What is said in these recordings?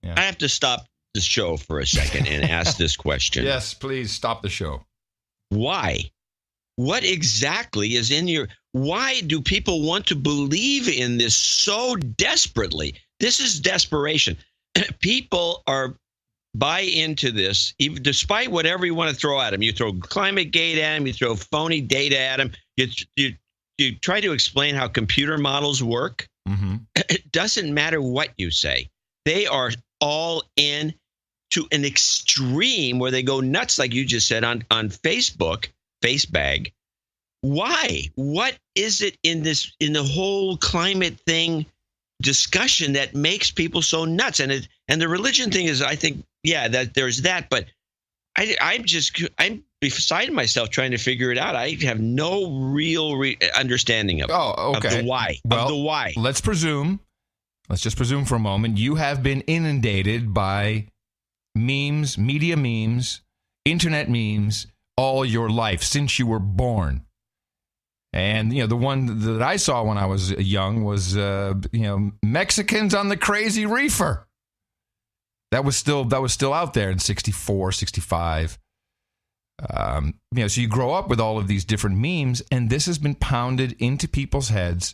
Yeah. I have to stop the show for a second and ask this question. Yes, please stop the show. Why? What exactly is in your... Why do people want to believe in this so desperately? This is desperation. People buy into this, even despite whatever you want to throw at them. You throw ClimateGate at them. You throw phony data at them. You try to explain how computer models work. Mm-hmm. It doesn't matter what you say. They are all in to an extreme where they go nuts, like you just said on Facebook, Facebag. Why? What is it in the whole climate thing discussion that makes people so nuts? And the religion thing is, I think, yeah, that there's that, but I'm beside myself trying to figure it out. I have no real understanding of of the why. Well, of the why. Let's just presume for a moment you have been inundated by memes, media memes, internet memes all your life since you were born. And, the one that I saw when I was young was, Mexicans on the crazy reefer. That was still out there in 64, 65. So you grow up with all of these different memes, and this has been pounded into people's heads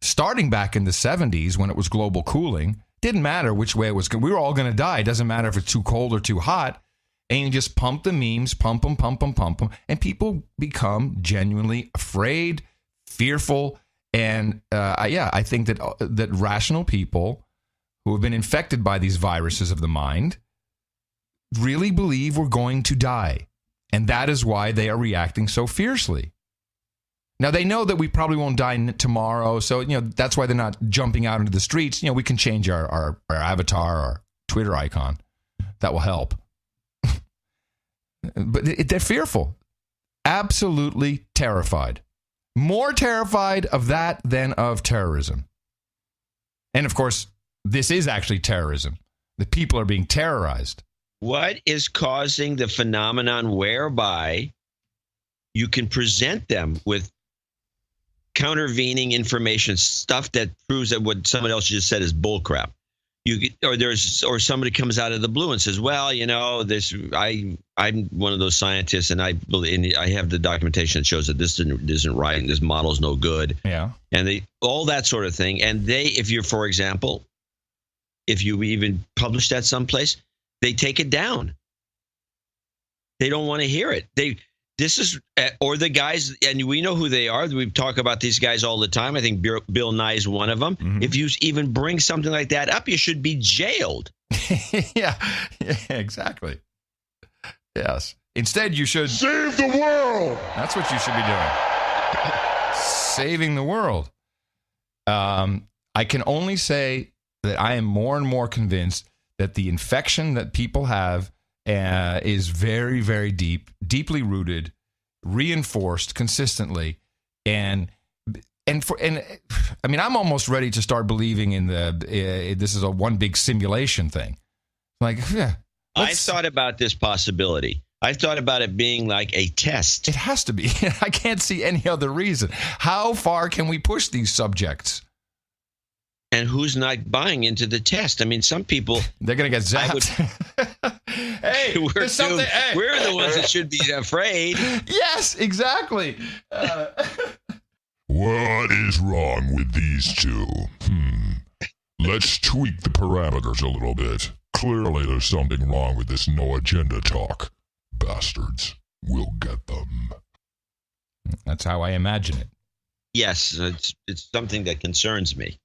starting back in the 70s when it was global cooling. Didn't matter which way it was going. We were all going to die. It doesn't matter if it's too cold or too hot. And you just pump the memes, pump them, and people become genuinely afraid, fearful, and I think that rational people who have been infected by these viruses of the mind really believe we're going to die, and that is why they are reacting so fiercely. Now, they know that we probably won't die tomorrow, so that's why they're not jumping out into the streets. We can change our avatar, our Twitter icon. That will help. But they're fearful, absolutely terrified, more terrified of that than of terrorism. And of course, this is actually terrorism. The people are being terrorized. What is causing the phenomenon whereby you can present them with countervening information, stuff that proves that what someone else just said is bullcrap? Or somebody comes out of the blue and says, "Well, I'm one of those scientists, and I have the documentation that shows that this isn't right, and this model's no good." Yeah, and all that sort of thing. And if you even publish that someplace, they take it down. They don't want to hear it. Or the guys, and we know who they are. We talk about these guys all the time. I think Bill Nye is one of them. Mm-hmm. If you even bring something like that up, you should be jailed. yeah, exactly. Yes. Instead, you should save the world. That's what you should be doing. Saving the world. I can only say that I am more and more convinced that the infection that people have is very, very deeply rooted, reinforced consistently, and I mean, I'm almost ready to start believing in this is a one big simulation thing. Like, yeah, I've thought about this possibility. I've thought about it being like a test. It has to be. I can't see any other reason. How far can we push these subjects? And who's not buying into the test? I mean, some people... They're going to get zapped. Hey, we're the ones that should be afraid. Yes, exactly. What is wrong with these two? Let's tweak the parameters a little bit. Clearly there's something wrong with this no agenda talk. Bastards. We'll get them. That's how I imagine it. Yes, it's something that concerns me.